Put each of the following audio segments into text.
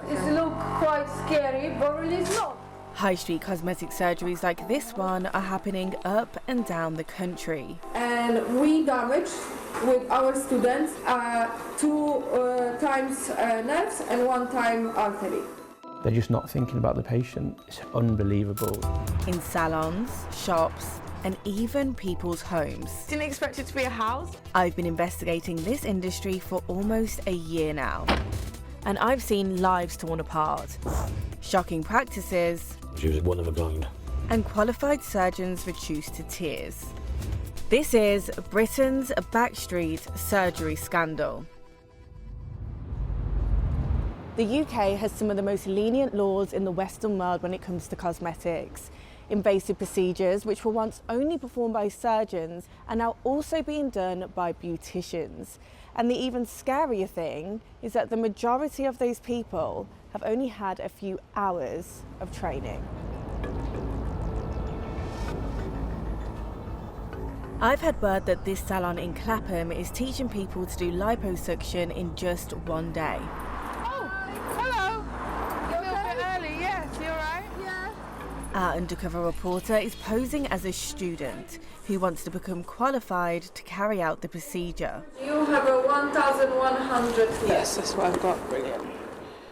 It looks quite scary, but really it's not. High street cosmetic surgeries like this one are happening up and down the country. And we damage with our students 2 times nerves and 1 time artery. They're just not thinking about the patient. It's unbelievable. In salons, shops, and even people's homes. Didn't expect it to be a house. I've been investigating this industry for almost a year now. And I've seen lives torn apart, shocking practices, she was one of a kind, and qualified surgeons reduced to tears. This is Britain's Backstreet Surgery Scandal. The UK has some of the most lenient laws in the Western world when it comes to cosmetics. Invasive procedures, which were once only performed by surgeons, are now also being done by beauticians. And the even scarier thing is that the majority of those people have only had a few hours of training. I've had word that this salon in Clapham is teaching people to do liposuction in just one day. Oh, hello. You're a little bit early, yes, you all right? Yeah. Our undercover reporter is posing as a student who wants to become qualified to carry out the procedure. You have a 1,100 left. Yes, that's what I've got. Brilliant.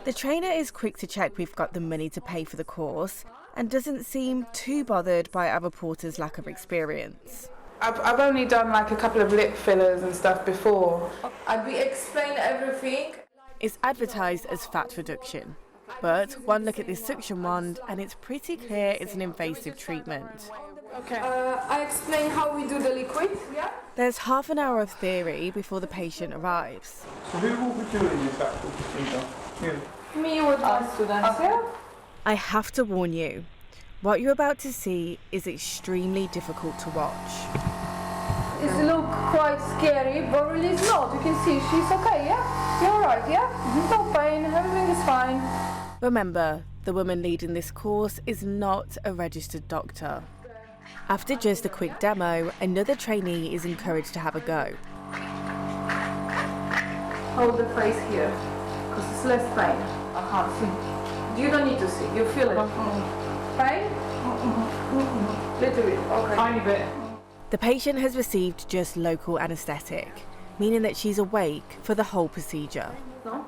The trainer is quick to check we've got the money to pay for the course and doesn't seem too bothered by our reporter's lack of experience. I've only done like a couple of lip fillers and stuff before. I'll be explain everything. It's advertised as fat reduction, but one look at this suction wand and it's pretty clear it's an invasive treatment. Okay. I explain how we do the liquid. Yeah. There's half an hour of theory before the patient arrives. So who will be doing this actual procedure? You? Me with my students. Yeah. I have to warn you, what you're about to see is extremely difficult to watch. It looks quite scary, but really it's not. You can see she's okay, yeah? You're alright, yeah? No pain, everything is fine. Remember, the woman leading this course is not a registered doctor. After just a quick demo, another trainee is encouraged to have a go. Hold the face here, because it's less pain. I can't see. You don't need to see, you feel it. Pain? Little bit, okay. Tiny bit. The patient has received just local anaesthetic, meaning that she's awake for the whole procedure. No?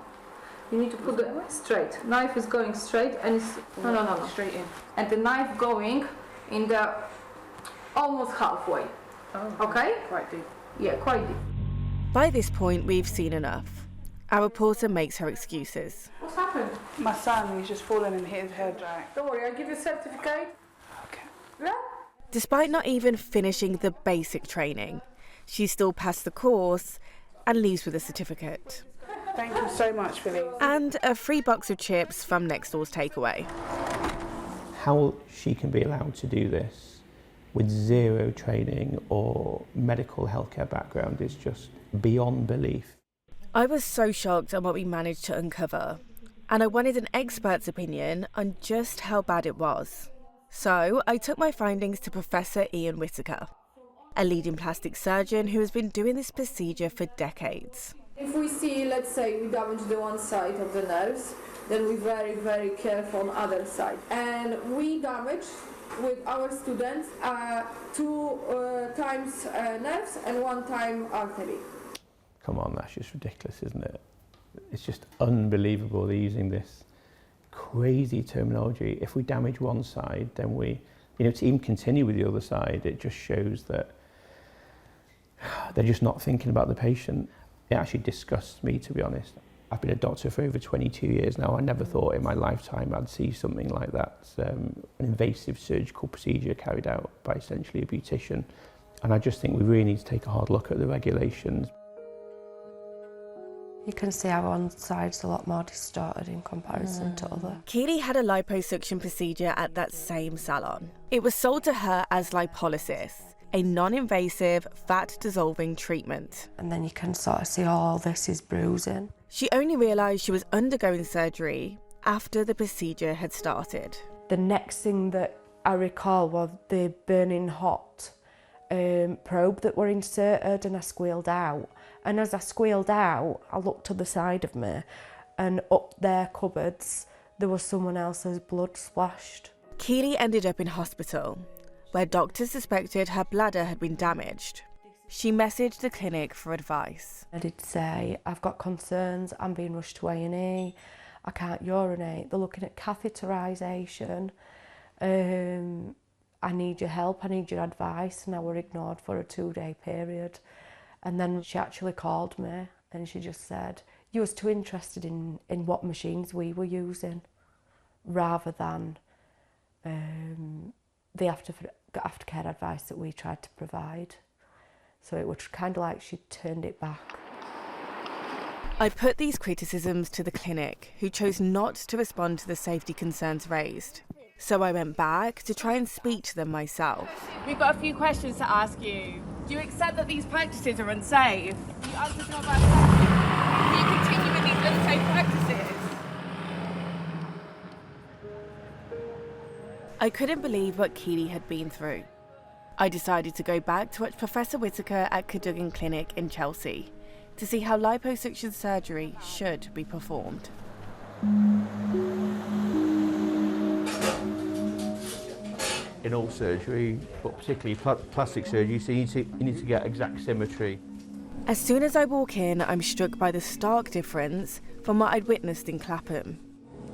You need to put the straight. Knife is going straight and it's... No. Straight in. And the knife going in the almost halfway. Oh, okay? Quite deep. Yeah, quite deep. By this point, we've seen enough. Our reporter makes her excuses. What's happened? My son, he's just fallen and hit his head. Right. Don't worry, I'll give you a certificate. Okay. Yeah? Despite not even finishing the basic training, she still passed the course and leaves with a certificate. Thank you so much for these. And a free box of chips from next door's takeaway. How she can be allowed to do this with zero training or medical healthcare background is just beyond belief. I was so shocked at what we managed to uncover, and I wanted an expert's opinion on just how bad it was. So I took my findings to Professor Ian Whitaker, a leading plastic surgeon who has been doing this procedure for decades. If we see, let's say, we damage the one side of the nerves, then we're very, very careful on other side. And we damage with our students 2 times nerves and 1 time artery. Come on, that's just ridiculous, isn't it? It's just unbelievable they're using this crazy terminology. If we damage one side, then we, to even continue with the other side, it just shows that they're just not thinking about the patient. It actually disgusts me, to be honest. I've been a doctor for over 22 years now. I never thought in my lifetime I'd see something like that. An invasive surgical procedure carried out by essentially a beautician. And I just think we really need to take a hard look at the regulations. You can see how one side's a lot more distorted in comparison to other. Keely had a liposuction procedure at that same salon. It was sold to her as lipolysis, a non-invasive, fat-dissolving treatment. And then you can sort of see all this is bruising. She only realised she was undergoing surgery after the procedure had started. The next thing that I recall was the burning hot probe that were inserted, and I squealed out. And as I squealed out, I looked to the side of me and up their cupboards there was someone else's blood splashed. Keely ended up in hospital, where doctors suspected her bladder had been damaged. She messaged the clinic for advice. I did say, I've got concerns, I'm being rushed to A&E, I can't urinate, they're looking at catheterisation, I need your help, I need your advice, and I were ignored for a 2-day period. And then she actually called me and she just said, you was too interested in what machines we were using rather than the aftercare advice that we tried to provide. So it was kind of like she turned it back. I put these criticisms to the clinic, who chose not to respond to the safety concerns raised. So I went back to try and speak to them myself. We've got a few questions to ask you. Do you accept that these practices are unsafe? Do you answer some of our questions? Do you continue with these unsafe practices? I couldn't believe what Keely had been through. I decided to go back to watch Professor Whitaker at Cadogan Clinic in Chelsea to see how liposuction surgery should be performed. In all surgery, but particularly plastic surgery, so you need to get exact symmetry. As soon as I walk in, I'm struck by the stark difference from what I'd witnessed in Clapham.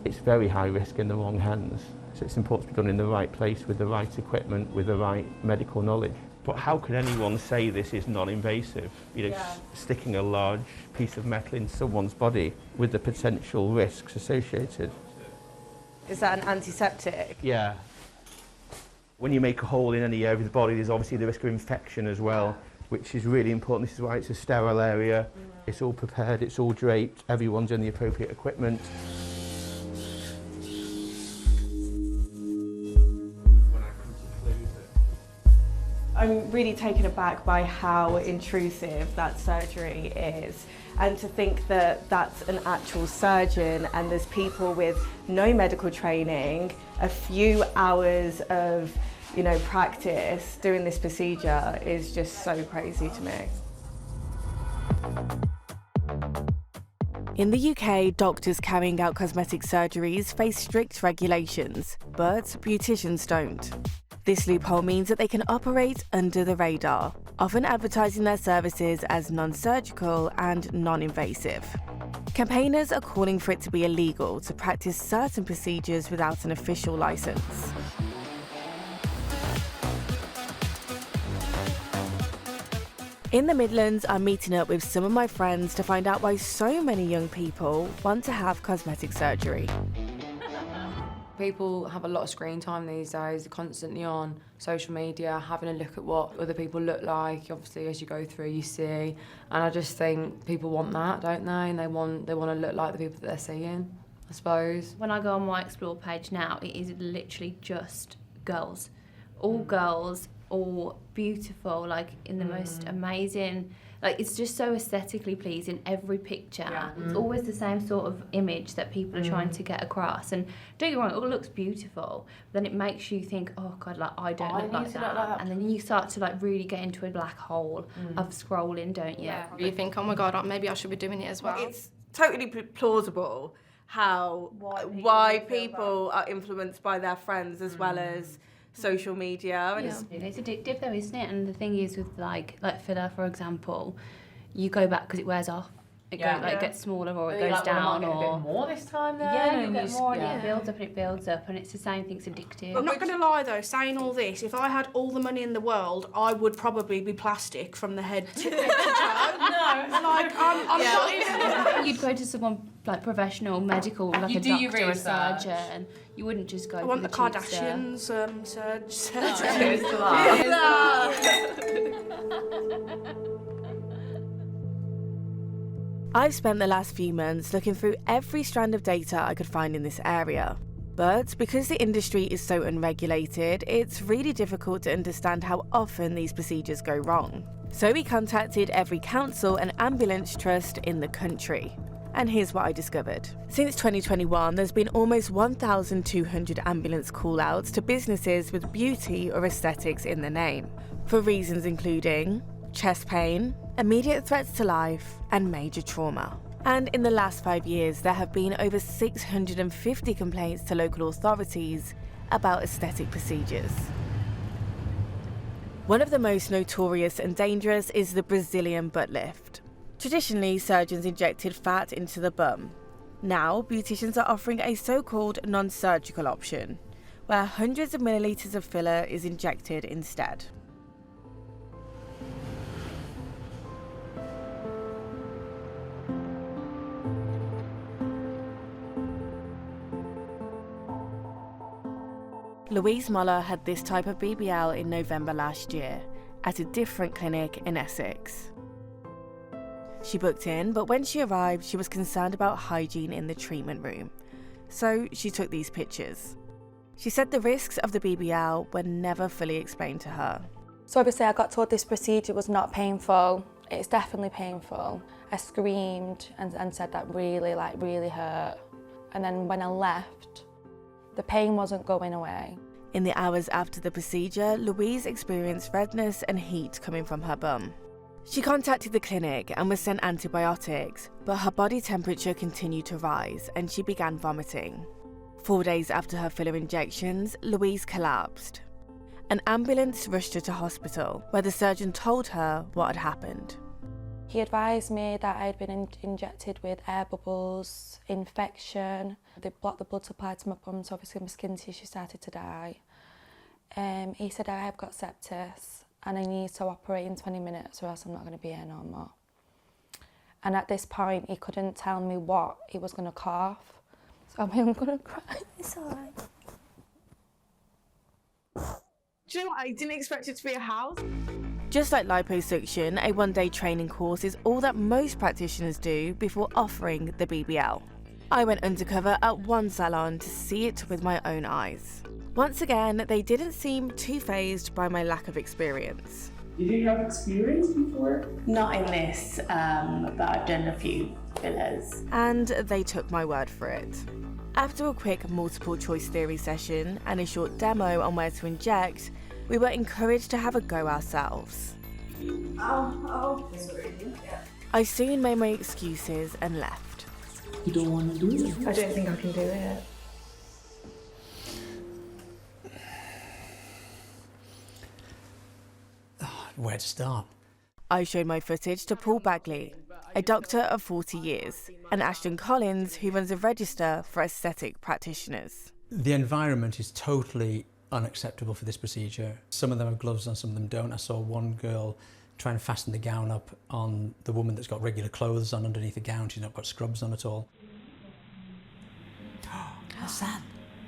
It's very high risk in the wrong hands, so it's important to be done in the right place with the right equipment, with the right medical knowledge. But how can anyone say this is non-invasive? You know, sticking a large piece of metal in someone's body with the potential risks associated. Is that an antiseptic? Yeah. When you make a hole in any area of the body, there's obviously the risk of infection as well, which is really important. This is why it's a sterile area. It's all prepared, it's all draped, everyone's in the appropriate equipment. I'm really taken aback by how intrusive that surgery is, and to think that that's an actual surgeon and there's people with no medical training, a few hours of practice doing this procedure is just so crazy to me. In the UK, doctors carrying out cosmetic surgeries face strict regulations, but beauticians don't. This loophole means that they can operate under the radar, often advertising their services as non-surgical and non-invasive. Campaigners are calling for it to be illegal to practice certain procedures without an official licence. In the Midlands, I'm meeting up with some of my friends to find out why so many young people want to have cosmetic surgery. People have a lot of screen time these days, they're constantly on social media, having a look at what other people look like. Obviously, as you go through, you see. And I just think people want that, don't they? And they want to look like the people that they're seeing, I suppose. When I go on my Explore page now, it is literally just girls. All girls, all beautiful, like in the most amazing... Like, it's just so aesthetically pleasing, every picture. Yeah. It's always the same sort of image that people are trying to get across. And don't get me wrong, it all looks beautiful. But then it makes you think, oh, God, like, I don't look like that. And then you start to, like, really get into a black hole of scrolling, don't you? Yeah. You think, oh, my God, maybe I should be doing it as well. It's totally plausible why people are influenced by their friends as well as social media. And it's addictive though, isn't it? And the thing is with like filler, for example, you go back because it wears off. It gets smaller or it goes down. Or a bit more this time then. Yeah, you get more and it builds up and it's the same thing, it's addictive. I'm not going to lie though, saying all this, if I had all the money in the world, I would probably be plastic from the head to toe. No. Like, I'm not even... You'd go to someone like professional, medical, like a doctor or a surgeon. You wouldn't just go I want the Kardashians surgeon. I've spent the last few months looking through every strand of data I could find in this area. But because the industry is so unregulated, it's really difficult to understand how often these procedures go wrong. So we contacted every council and ambulance trust in the country. And here's what I discovered. Since 2021, there's been almost 1,200 ambulance call-outs to businesses with beauty or aesthetics in the name, for reasons including chest pain, immediate threats to life, and major trauma. And in the last 5 years, there have been over 650 complaints to local authorities about aesthetic procedures. One of the most notorious and dangerous is the Brazilian butt lift. Traditionally, surgeons injected fat into the bum. Now, beauticians are offering a so-called non-surgical option, where hundreds of millilitres of filler is injected instead. Louise Muller had this type of BBL in November last year, at a different clinic in Essex. She booked in, but when she arrived, she was concerned about hygiene in the treatment room, so she took these pictures. She said the risks of the BBL were never fully explained to her. So obviously I got told this procedure was not painful. It's definitely painful. I screamed and said that really hurt. And then when I left, the pain wasn't going away. In the hours after the procedure, Louise experienced redness and heat coming from her bum. She contacted the clinic and was sent antibiotics, but her body temperature continued to rise and she began vomiting. 4 days after her filler injections, Louise collapsed. An ambulance rushed her to hospital, where the surgeon told her what had happened. He advised me that I had been injected with air bubbles, infection. They blocked the blood supply to my bum, so obviously my skin tissue started to die. He said I have got sepsis and I need to operate in 20 minutes or else I'm not going to be here no more. And at this point, he couldn't tell me what he was going to cough. So I'm going to cry. It's all right. Do you know what? I didn't expect it to be a house. Just like liposuction, a one-day training course is all that most practitioners do before offering the BBL. I went undercover at one salon to see it with my own eyes. Once again, they didn't seem too fazed by my lack of experience. Did you have experience before? Not in this, but I've done a few fillers. And they took my word for it. After a quick multiple choice theory session and a short demo on where to inject, we were encouraged to have a go ourselves. Sorry. Yeah. I soon made my excuses and left. You don't want to do it? I don't think I can do it. Where to start? I showed my footage to Paul Bagley, a doctor of 40 years, and Ashton Collins, who runs a register for aesthetic practitioners. The environment is totally unacceptable for this procedure. Some of them have gloves on, some of them don't. I saw one girl trying to fasten the gown up on the woman that's got regular clothes on underneath the gown. She's not got scrubs on at all. What's that?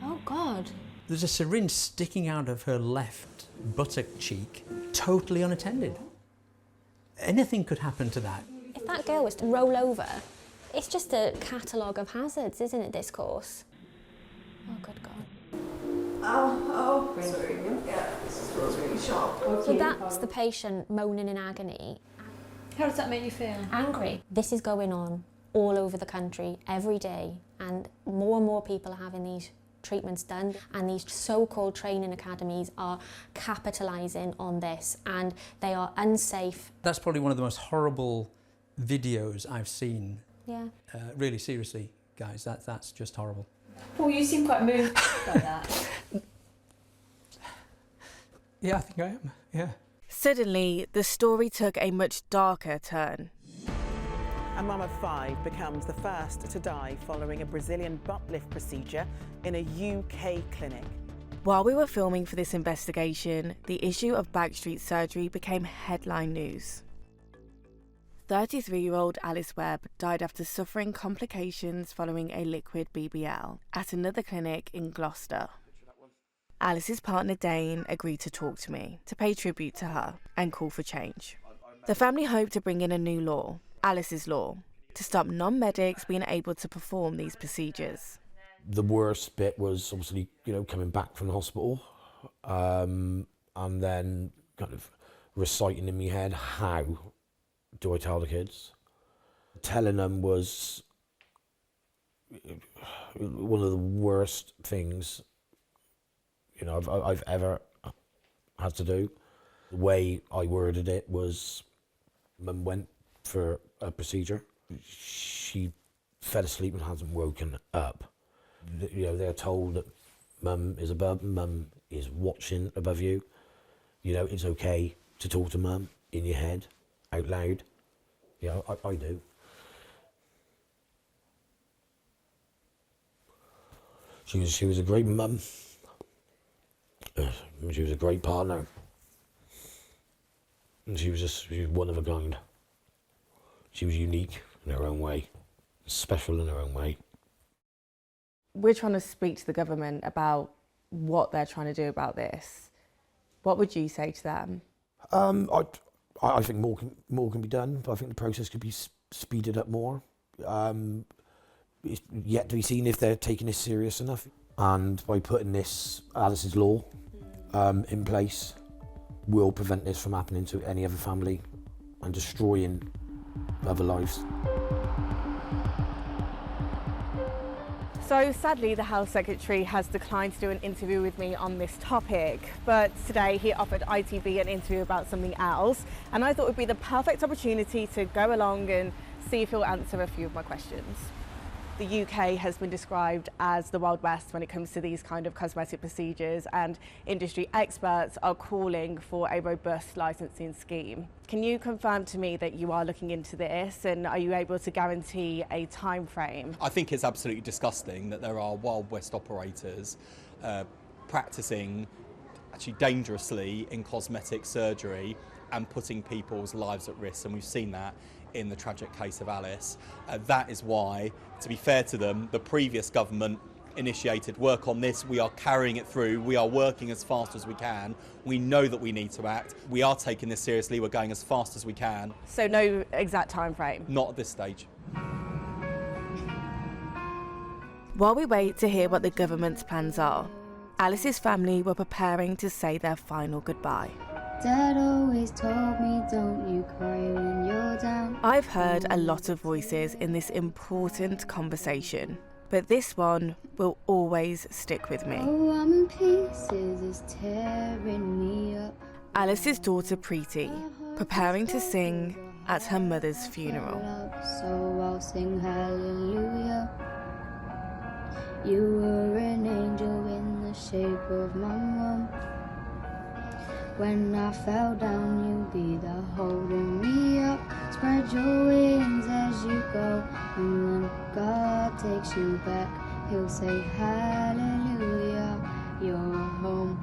Oh, God. There's a syringe sticking out of her left buttock cheek, totally unattended. Anything could happen to that. If that girl was to roll over, it's just a catalogue of hazards, isn't it, this course? Oh, good God. Sorry. Yeah, this was really sharp. So that's the patient moaning in agony. How does that make you feel? Angry. This is going on all over the country every day, and more people are having these treatments done, and these so-called training academies are capitalising on this, and they are unsafe. That's probably one of the most horrible videos I've seen. Yeah. Really, seriously, guys, that's just horrible. Paul, you seem quite moved by that. Yeah, I think I am, yeah. Suddenly, the story took a much darker turn. A mum of 5 becomes the first to die following a Brazilian butt lift procedure in a UK clinic. While we were filming for this investigation, the issue of Backstreet Surgery became headline news. 33-year-old Alice Webb died after suffering complications following a liquid BBL at another clinic in Gloucester. Alice's partner Dane agreed to talk to me, to pay tribute to her and call for change. The family hoped to bring in a new law, Alice's Law, to stop non-medics being able to perform these procedures. The worst bit was obviously, coming back from the hospital and then kind of reciting in my head, how do I tell the kids? Telling them was one of the worst things, I've ever had to do. The way I worded it was, Mum went for a procedure. she fell asleep and hasn't woken up. You know, they're told that mum is above, mum is watching above you. You know, it's okay to talk to mum in your head, out loud. Yeah, I do. She was a great mum. She was a great partner. And she was one of a kind. She was unique in her own way, special in her own way. We're trying to speak to the government about what they're trying to do about this. What would you say to them? I think more can be done. I think the process could be speeded up more. It's yet to be seen if they're taking this serious enough. And by putting this Alice's law in place, will prevent this from happening to any other family and destroying other lives. So sadly, the Health Secretary has declined to do an interview with me on this topic, but today he offered ITV an interview about something else, and I thought it would be the perfect opportunity to go along and see if he'll answer a few of my questions. The UK has been described as the Wild West when it comes to these kind of cosmetic procedures, and industry experts are calling for a robust licensing scheme. Can you confirm to me that you are looking into this, and are you able to guarantee a time frame? I think it's absolutely disgusting that there are Wild West operators practicing actually dangerously in cosmetic surgery and putting people's lives at risk, and we've seen that in the tragic case of Alice. That is why, to be fair to them, the previous government initiated work on this. We are carrying it through. We are working as fast as we can. We know that we need to act. We are taking this seriously. We're going as fast as we can. So no exact time frame? Not at this stage. While we wait to hear what the government's plans are, Alice's family were preparing to say their final goodbye. Dad always told me, don't you cry when you're down. I've heard a lot of voices in this important conversation, but this one will always stick with me. Oh, I'm in pieces, it's tearing me up. Alice's daughter Preeti, preparing to sing at her mother's funeral. So I'll sing hallelujah. You were an angel in the shape of my mum. When I fell down, you'll be there holding me up. Spread your wings as you go, and when God takes you back, he'll say hallelujah, you're home.